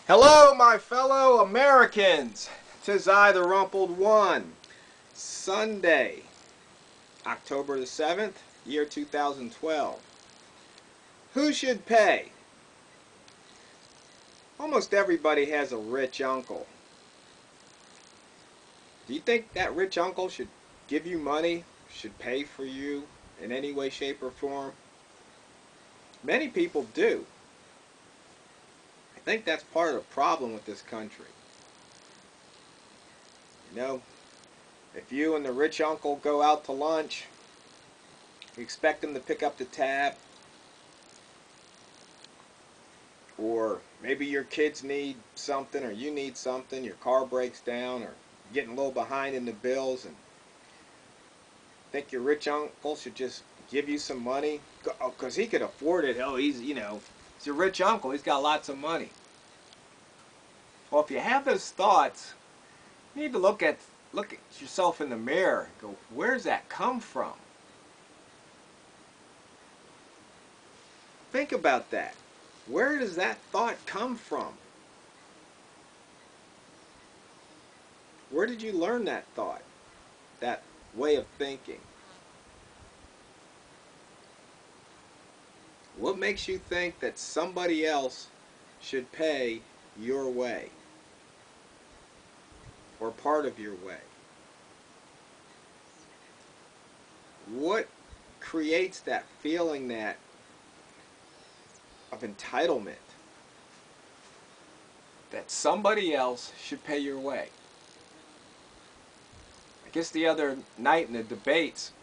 Hello, my fellow Americans. 'Tis I, the Rumpled One. Sunday, October the 7th, year 2012. Who should pay? Almost everybody has a rich uncle. Do you think that rich uncle should give you money, should pay for you in any way, shape, or form? Many people do. I think that's part of the problem with this country. You know, if you and the rich uncle go out to lunch, you expect them to pick up the tab, or maybe your kids need something, or you need something, your car breaks down, or getting a little behind in the bills, and think your rich uncle should just give you some money because he could afford it. Oh, he's a rich uncle, he's got lots of money. Well, if you have those thoughts, you need to look at yourself in the mirror and go, where's that come from? Think about that. Where does that thought come from? Where did you learn that thought, that way of thinking? What makes you think that somebody else should pay your way or part of your way? What creates that feeling of entitlement that somebody else should pay your way? I guess the other night in the debates,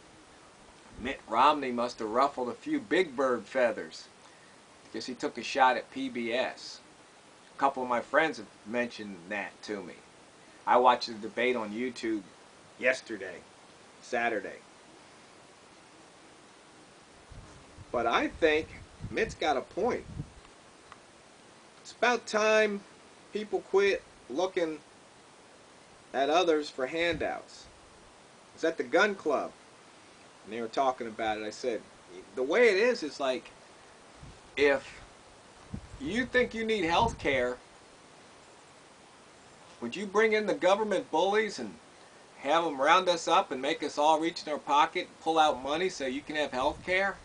Mitt Romney must have ruffled a few big bird feathers because he took a shot at PBS. A couple of my friends have mentioned that to me. I watched the debate on YouTube yesterday, Saturday. But I think Mitt's got a point. It's about time people quit looking at others for handouts. I was at the gun club and they were talking about it. I said, the way it is like, if you think you need health care, would you bring in the government bullies and have them round us up and make us all reach in our pocket and pull out money so you can have health care?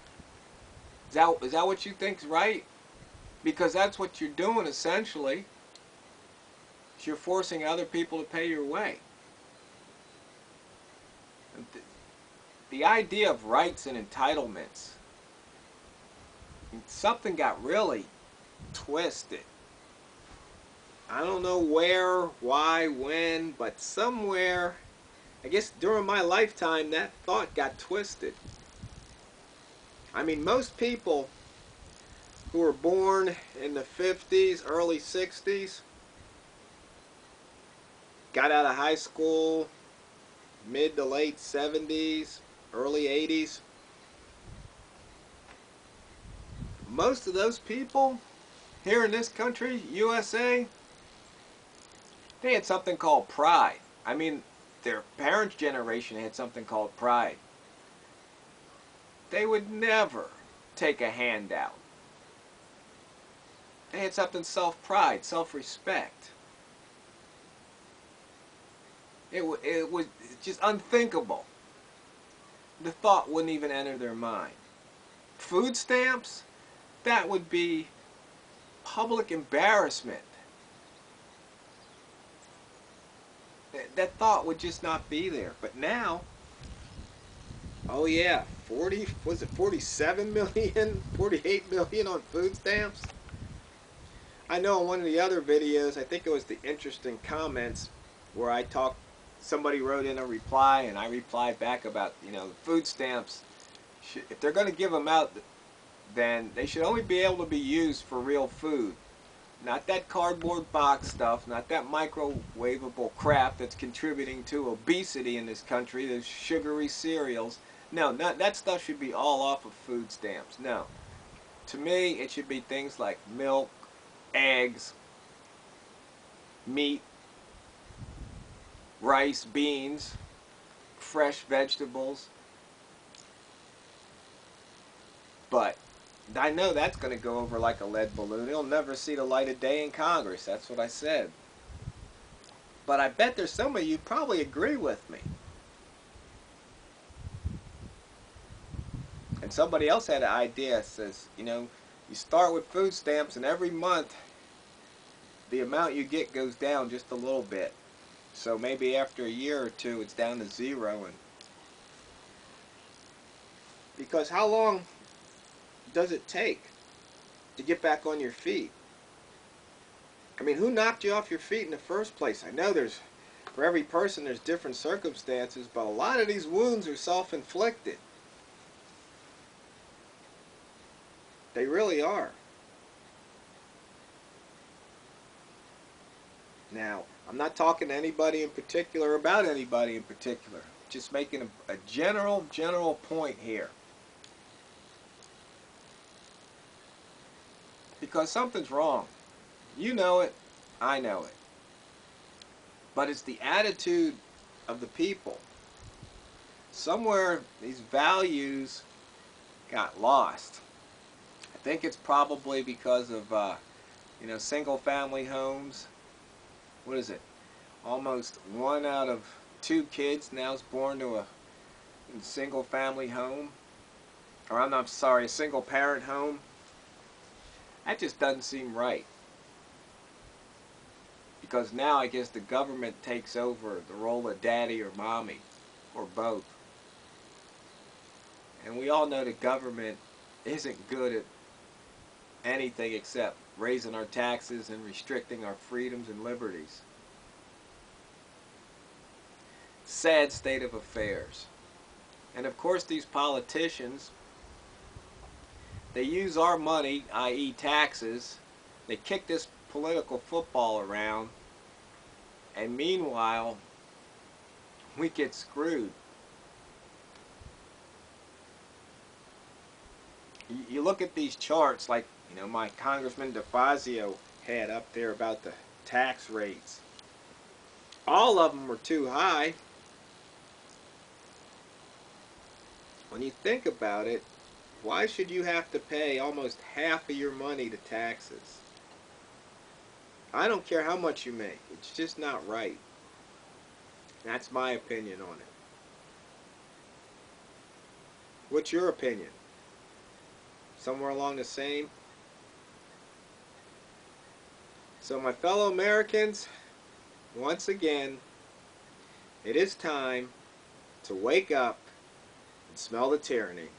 Is that what you think's right? Because that's what you're doing essentially. You're forcing other people to pay your way. The idea of rights and entitlements, something got really twisted. I don't know where, why, when, but somewhere, I guess during my lifetime, that thought got twisted. I mean, most people who were born in the 50s, early 60s, got out of high school, mid to late 70s, early 80s. Most of those people here in this country, USA, they had something called pride. I mean, their parents' generation had something called pride. They would never take a handout. They had something self-pride, self-respect. It was just unthinkable. The thought wouldn't even enter their mind. Food stamps? That would be public embarrassment. That thought would just not be there. But now, oh yeah, 47 million, 48 million on food stamps? I know in one of the other videos, I think it was the interesting comments, where somebody wrote in a reply and I replied back about, food stamps, if they're going to give them out, then they should only be able to be used for real food. Not that cardboard box stuff, not that microwavable crap that's contributing to obesity in this country, those sugary cereals. No, that stuff should be all off of food stamps. No. To me, it should be things like milk, eggs, meat, rice, beans, fresh vegetables. But I know that's going to go over like a lead balloon. It'll never see the light of day in Congress. That's what I said. But I bet there's some of you probably agree with me. And somebody else had an idea. Says, you know, you start with food stamps and every month the amount you get goes down just a little bit. So maybe after a year or two it's down to zero. And because how long does it take to get back on your feet? I mean, who knocked you off your feet in the first place? I know for every person there's different circumstances, but a lot of these wounds are self-inflicted. They really are. Now, I'm not talking to anybody in particular about anybody in particular. Just making a general point here. Because something's wrong. You know it. I know it. But it's the attitude of the people. Somewhere these values got lost. I think it's probably because of you know, single family homes. What is it? Almost 1 out of 2 kids now is born to a single family home. Or I'm not sorry, a single parent home. That just doesn't seem right. Because now I guess the government takes over the role of daddy or mommy, or both. And we all know the government isn't good at anything except raising our taxes and restricting our freedoms and liberties. Sad state of affairs. And of course these politicians, they use our money, i.e. taxes, they kick this political football around, and meanwhile we get screwed. You look at these charts, like, you know, my Congressman DeFazio had up there about the tax rates. All of them were too high. When you think about it, why should you have to pay almost half of your money to taxes? I don't care how much you make. It's just not right. That's my opinion on it. What's your opinion? Somewhere along the same? So my fellow Americans, once again, it is time to wake up and smell the tyranny.